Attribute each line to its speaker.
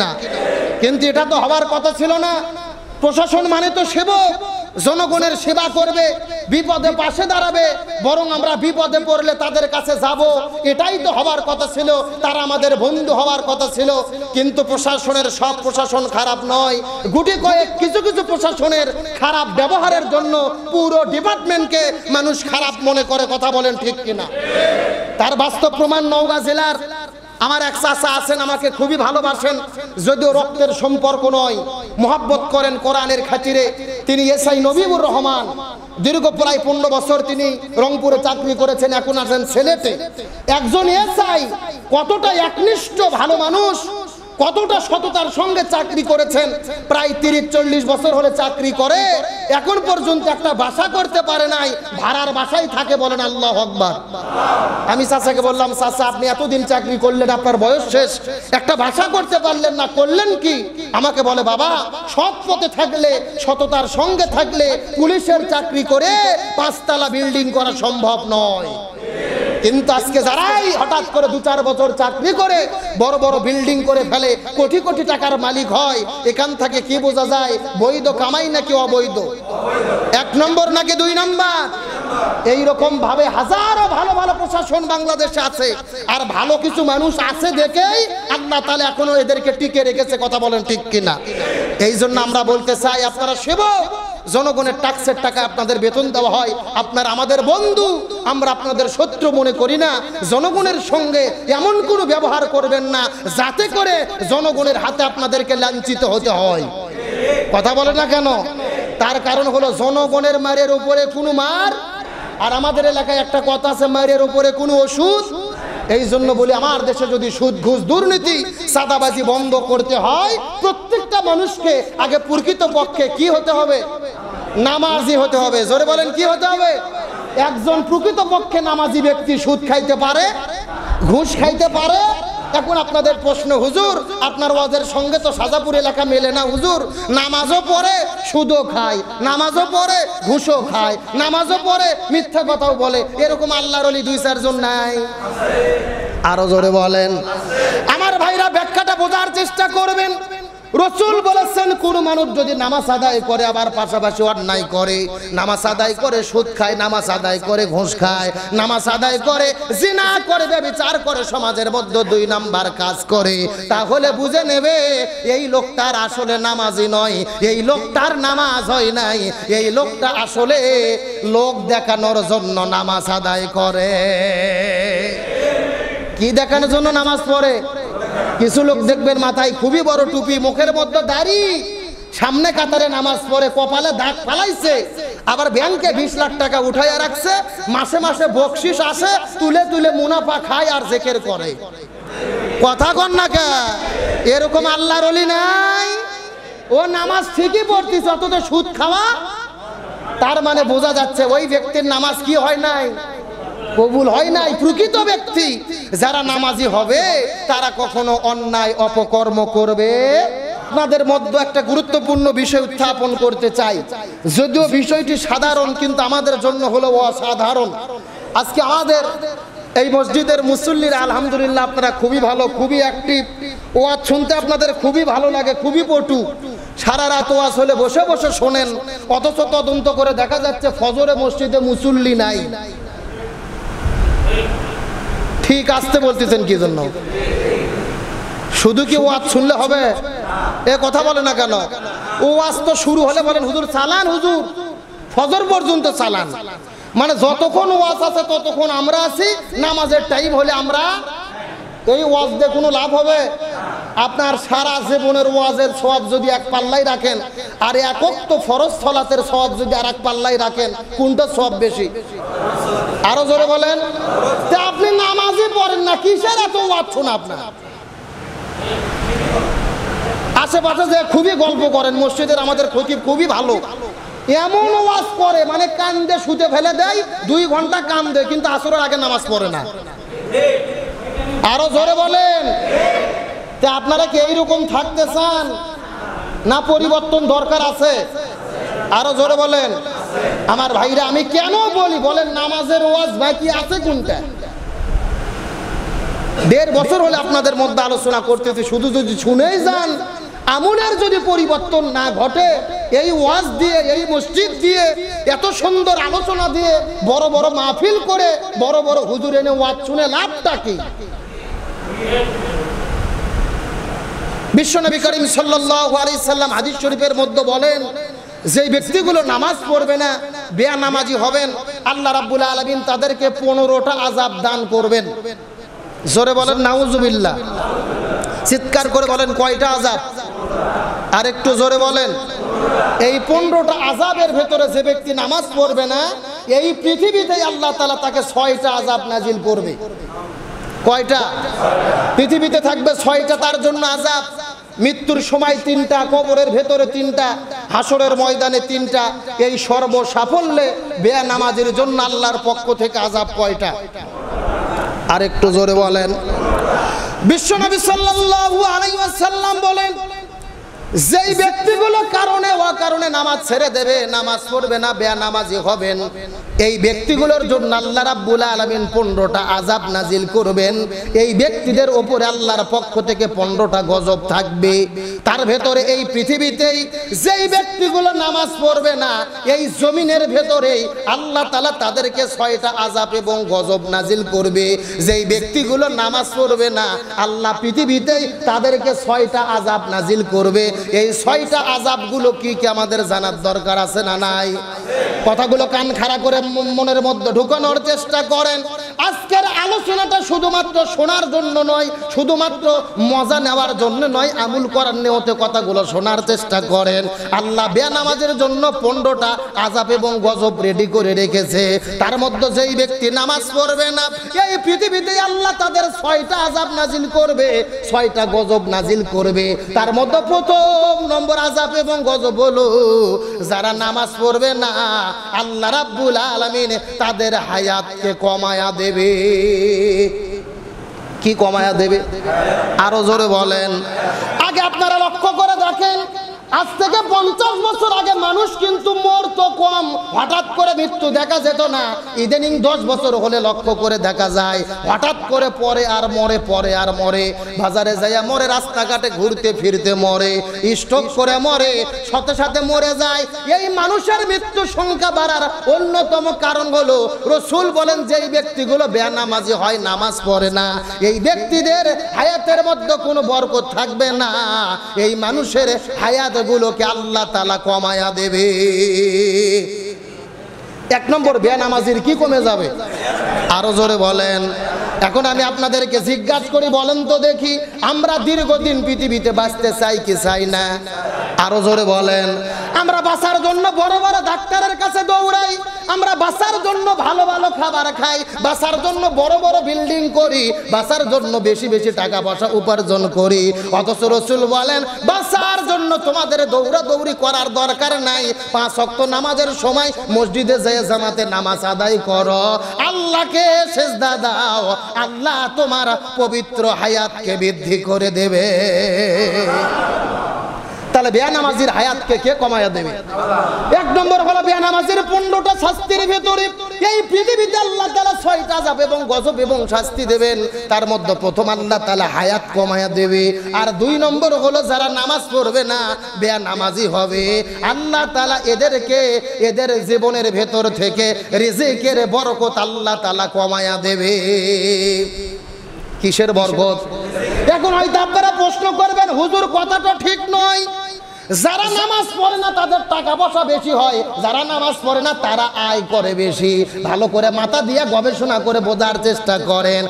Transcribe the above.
Speaker 1: না, কিন্তু এটা তো হওয়ার কথা ছিল না। প্রশাসন মানে তো সেবক, জনগণের সেবা করবে, বিপদে পাশে দাঁড়াবে, বরং আমরা বিপদে পড়লে তাদের কাছে যাব, এটাই তো হওয়ার কথা ছিল। তারা আমাদের বন্ধু হওয়ার কথা ছিল। কিন্তু প্রশাসনের সব প্রশাসন খারাপ নয়, গুটি কয়েক কিছু কিছু প্রশাসনের খারাপ ব্যবহারের জন্য পুরো ডিপার্টমেন্টকে মানুষ খারাপ মনে করে। কথা বলেন ঠিক কিনা? তার বাস্তব প্রমাণ নওগাঁ জেলার আমার এক চাচা আছেন, আমাকে খুবই ভালোবাসেন, যদিও রক্তের সম্পর্ক নয়, মহব্বত করেন কোরআনের খাতিরে। তিনি এসআই নবীবুর রহমান, দীর্ঘ প্রায় 15 বছর তিনি রংপুরে চাকরি করেছেন, এখন আছেন সিলেটে। একজন এসআই কতটা একনিষ্ঠ ভালো মানুষ, কতটা সততার সঙ্গে চাকরি করেছেন। প্রায় 30-40 বছর হলে চাকরি করে, এখন পর্যন্ত একটা বাসা করতে পারে নাই, ভাড়ার বাসায় থাকে। বলেন আল্লাহু আকবার। আমি চাচাকে বললাম, চাচা আপনি এতদিন চাকরি করলেন, আপনার বয়স শেষ, একটা বাসা করতে পারলেন না, করলেন কি? আমাকে বলে, বাবা সৎ পথে থাকলে, সততার সঙ্গে থাকলে পুলিশের চাকরি করে 5 তলা বিল্ডিং করা সম্ভব নয়। কিন্তু আজকে যারাই হঠাৎ করে 2-4 বছর চাকরি করে বড় বড় বিল্ডিং করে ফেলে, কোটি কোটি টাকার মালিক হয়, এখান থেকে কি বোঝা যায় বৈধ কামাই নাকি অবৈধ? 1 নম্বর নাকি 2 নম্বর? এইরকম ভাবে হাজারো ভালো ভালো প্রশাসন বাংলাদেশে আছে, আর ভালো কিছু মানুষ আছে দেখেই আল্লাহ তাআলা এখনো এদেরকে টিকে রেখেছে। কথা বলেন ঠিক কিনা? এই জন্য আমরা বলতে চাই, আপনারা সেবক, জনগণের ট্যাক্সের টাকা আপনাদের বেতন দেওয়া হয়, আপনারা আমাদের বন্ধু, আমরা আপনাদের শত্রু মনে করি না। জনগণের সঙ্গে এমন কোনো ব্যবহার করবেন না যাতে করে জনগণের হাতে আপনাদেরকে লাঞ্ছিত হতে হয়। কথা বলে না কেন? তার কারণ হলো জনগণের মারের উপরে কোনো মার, আর আমাদের এলাকায় একটা কথা আছে, মারের উপরে কোনো ওষুধ। এই জন্য বলি, আমার দেশে যদি সুদ ঘুষ দুর্নীতি চাঁদাবাজি বন্ধ করতে হয়, প্রত্যেকটা মানুষকে আগে প্রকৃত পক্ষে কি হতে হবে? নামাজি হতে হবে। জোরে বলেন, কি হতে হবে? একজন প্রকৃত পক্ষে নামাজি ব্যক্তি সুদ খাইতে পারে, ঘুষ খাইতে পারে। এখন আপনাদের প্রশ্ন, হুজুর আপনার ওয়াজের সঙ্গে তো সাজাপুর এলাকা মেলে না। হুজুর নামাজও পড়ে, সুদও খায়, নামাজও পড়ে, ঘুষও খায়, নামাজও পড়ে, মিথ্যা কথাও বলে, এরকম আল্লাহর ওলি 2-4 জন নাই? আরো জোরে বলেন। আমার ভাইরা ব্যাখ্যাটা বোঝার চেষ্টা করবেন। রাসূল বলেছেন, কোন মানুষ যদি নামাজ আদায় করে আবার পাশাপাশি অন্যায় করে, নামাজ আদায় করে সুদ খায়, নামাজ আদায় করে ঘুষ খায়, নামাজ আদায় করে জিনা করে, ব্যভিচার করে, সমাজের মধ্যে 2 নাম্বার কাজ করে, তাহলে বুঝে নেবে এই লোকটার আসলে নামাজি নয়, এই লোকটার নামাজ হয় নাই, এই লোকটা আসলে লোক দেখানোর জন্য নামাজ আদায় করে। কি দেখানোর জন্য নামাজ পড়ে? কিছু লোক দেখবেন মাথায় খুবই বড় টুপি, মুখের মধ্যে দাড়ি, সামনে কাতারে নামাজ পড়ে, কপালে দাগ ফালাইছে, আবার ব্যাংকে 20 লাখ টাকা উঠাইয়া রাখছে, মাসে মাসে বকশিস আসে, তুলে তুলে মুনাফা খায় আর জেকের করে। কথা কন না কে? এরকম আল্লাহর ওলি নাই? ও নামাজ ঠিকই পড়তিস, অথচ সুদ খাওয়া। তার মানে বোঝা যাচ্ছে ওই ব্যক্তির নামাজ কি হয় নাই? কবুল হয় নাই। প্রকৃত ব্যক্তি যারা নামাজি হবে তারা কখনো অন্যায় অপকর্ম করবে। আপনাদের মধ্যে একটা গুরুত্বপূর্ণ বিষয় উত্থাপন করতে চাই, যদিও বিষয়টি সাধারণ কিন্তু আমাদের জন্য হলো অসাধারণ। আজকে আমাদের এই মসজিদের মুসল্লিরা আলহামদুলিল্লাহ আপনারা খুবই ভালো, খুবই অ্যাক্টিভ, ওয়াজ শুনতে আপনাদের খুবই ভালো লাগে, খুবই পটু, সারা রাত ওয়াজ হলে বসে বসে শোনেন, অথচ তদন্ত করে দেখা যাচ্ছে ফজরে মসজিদে মুসল্লি নাই। ঠিক আসতে বলতেছেন কি জন্য? শুধু কি ওয়াজ শুনলে হবে? এ কথা বলে না কেন? ওয়াজ তো শুরু হলে বলেন হুজুর চালান, হুজুর ফজর পর্যন্ত চালান, মানে যতক্ষণ ওয়াজ আছে ততক্ষণ আমরা আছি, নামাজের টাইম হলে আমরা। এই ওয়াজ দিয়ে কোনো লাভ হবে? আপনার সারা জীবনের ওয়াজের সওয়াব যদি 1 পাল্লায় রাখেন, আর একক তো ফরজ সালাতের সওয়াব যদি আর 1 পাল্লায় রাখেন, কোনটা সওয়াব বেশি? আরো জোরে বলেন। তা আপনি নামাজই পড়েন না, কিসের এত ওয়াজ শোনা আপনার? আশেপাশে যে খুবই গল্প করেন, মসজিদের আমাদের খতিব খুবই ভালো, এমন ওয়াজ করে মানে কান্দে শুতে ফেলে দেয়, 2 ঘন্টা কান্দে, কিন্তু আসরের আগে নামাজ পড়ে না। আরো জোরে বলেন। তা আপনারা কি এইরকম থাকতে চান, না পরিবর্তন দরকার আছে? আরো জোরে বলেন। আমার ভাইরা আমি কেন বলি বলেন, নামাজের ওয়াজ বাকি আছে কোনটা? 1.5 বছর হলে আপনাদের মধ্যে আলোচনা করতেছি, শুধু যদি শুনেই যান, আমলের যদি পরিবর্তন না ঘটে, এই ওয়াজ দিয়ে, এই মসজিদ দিয়ে, এত সুন্দর আলোচনা দিয়ে, বড় বড় মাহফিল করে, বড় বড় হুজুর এনে ওয়াজ শুনে লাভটা কি? বিশ্বনবী করিম সাল্লাল্লাহু আলাইহি সাল্লাম হাদিস শরীফের মধ্যে বলেন, যে ব্যক্তিগুলো নামাজ পড়বে না, বেনামাজি হবেন, আল্লাহ রাব্বুল আলামিন তাদেরকে 15টা আযাব দান করবেন। জোরে বলেন নাউজুবিল্লাহ, চিৎকার করে বলেন কয়টা আযাব? আর একটু জোরে বলেন। এই 15টা আযাবের ভেতরে যে ব্যক্তি নামাজ পড়বে না, এই পৃথিবীতেই আল্লাহ তাআলা তাকে 6টা আযাব নাজিল করবে। কয়টা? পৃথিবীতে থাকবে 6টা তার জন্য আযাব। মৃত্যুর সময় 3টা, কবরের ভেতরে 3টা, হাসরের ময়দানে 3টা। এই সর্বসাফল্যে বেনামাজির জন্য আল্লাহর পক্ষ থেকে আযাব কয়টা? আর একটু জোরে বলেন। বিশ্বনবী সাল্লাল্লাহু আলাইহি ওয়াসাল্লাম বলেন, যেই ব্যক্তিগুলো কারণে অকারণে নামাজ ছেড়ে দেবে, নামাজ পড়বে না, বেনামাজি হবেন, এই ব্যক্তিগুলোর জন্য আল্লাহ রাব্বুল আলামিন 15টা আযাব নাজিল করবেন। এই ব্যক্তিদের উপরে আল্লাহর পক্ষ থেকে 15টা গজব থাকবে। তার ভেতরে এই পৃথিবীতেই যেই ব্যক্তিগুলো নামাজ পড়বে না, এই জমিনের ভেতরেই আল্লাহ তাআলা তাদেরকে 6টা আযাব এবং গজব নাজিল করবে। যেই ব্যক্তিগুলো নামাজ পড়বে না, আল্লাহ পৃথিবীতেই তাদেরকে 6টা আযাব নাজিল করবে। এই 6টা আযাবগুলো কি কি আমাদের জানার দরকার আছে না নাই? কথাগুলো কান খাড়া করে মনের মধ্যে ঢুকানোর চেষ্টা করেন। আজকের আলোচনাটা শুধুমাত্র শোনার জন্য নয়, শুধুমাত্র মজা নেওয়ার জন্য নয়, আমল করার নিয়তে কথাগুলো শোনার চেষ্টা করেন। আল্লাহ বেনামাজের জন্য 15টা আযাব এবং গজব রেডি করে রেখেছে। তার মধ্যে যেই ব্যক্তি নামাজ পড়বে না, এই পৃথিবীতে আল্লাহ তাদের 6টা আযাব নাজিল করবে, 6টা গজব নাজিল করবে। তার মধ্যে প্রথম নম্বর আযাব এবং গজব হলো, যারা নামাজ পড়বে না, আল্লাহ রাব্বুল আলামিন তাদের হায়াতকে কমায়া দেবে। কি কমায়া দেবে? আরো জোরে বলেন। আগে আপনারা লক্ষ্য করে দেখেন, আজ থেকে 50 বছর আগে মানুষ কিন্তু মরতো কম, হঠাৎ করে মৃত্যু দেখা যেত না। ইদানিং 10 বছর হলে লক্ষ্য করে দেখা যায় হঠাৎ করে পরে আর মরে, পরে আর মরে, বাজারে যাইয়া মরে, রাস্তাঘাটে ঘুরতে ফিরতে মরে, স্ট্রোক করে মরে, সাথে সাথে মরে যায়। এই মানুষের মৃত্যু সংখ্যা বাড়ার অন্যতম কারণ হলো, রাসূল বলেন, যেই ব্যক্তিগুলো বেনামাজি হয়, নামাজ পড়ে না, এই ব্যক্তিদের হায়াতের মধ্যে কোনো বরকত থাকবে না। এই মানুষের হায়াত গুলোকে আল্লাহ তাআলা কমায়া দেবে। 1 নম্বর, বেনামাজির কি কমে যাবে? আরো জোরে বলেন। এখন আমি আপনাদেরকে জিজ্ঞাসা করি, বলেন তো দেখি, আমরা দীর্ঘদিন পৃথিবীতে বাঁচতে চাই কি চাই না? আরো জোরে বলেন। আমরা বাঁচার জন্য বড় বড় ডাক্তারের কাছে দৌড়াই, আমরা বাঁচার জন্য ভালো ভালো খাবার খাই, বাঁচার জন্য বড় বড় বিল্ডিং করি, বাঁচার জন্য বেশি বেশি টাকা পয়সা উপার্জন করি। অথচ রাসূল বলেন, বাঁচার জন্য তোমাদের দৌড়াদৌড়ি করার দরকার নাই। 5 ওয়াক্ত নামাজের সময় মসজিদে যেয়ে জামাতে নামাজ আদায় করো, আল্লাহকে সিজদা দাও, আল্লাহ তোমার পবিত্র হায়াতকে বৃদ্ধি করে দেবে। তাহলে বেনামাজির হায়াতকে কে কমায়া দেবে? 1 নম্বর হলো, বেনামাজির 15টা শাস্তির ভিতরে এই পৃথিবীতে আল্লাহ তাআলা 6টা আযাব এবং গজব এবং শাস্তি দেবেন। তার মধ্যে প্রথম আল্লাহ তাআলা হায়াত কমায়া দেবে। আর 2 নম্বর হলো, যারা নামাজ পড়বে না, বেনামাজি হবে, আল্লাহ তাআলা এদেরকে এদের জীবনের ভেতর থেকে রিজিকের বরকত আল্লাহ তাআলা কমায়া দেবে। কিসের বরকত? এখন হয়তো আপনারা প্রশ্ন করবেন, হুজুর কথাটা ঠিক নয়, যারা নামাজ পড়ে না তাদের টাকা পয়সা বেশি হয়, যারা নামাজ পড়ে না তারা আয় করে বেশি। ভালো করে মাথা দিয়ে গবেষণা করে বোঝার চেষ্টা করেন।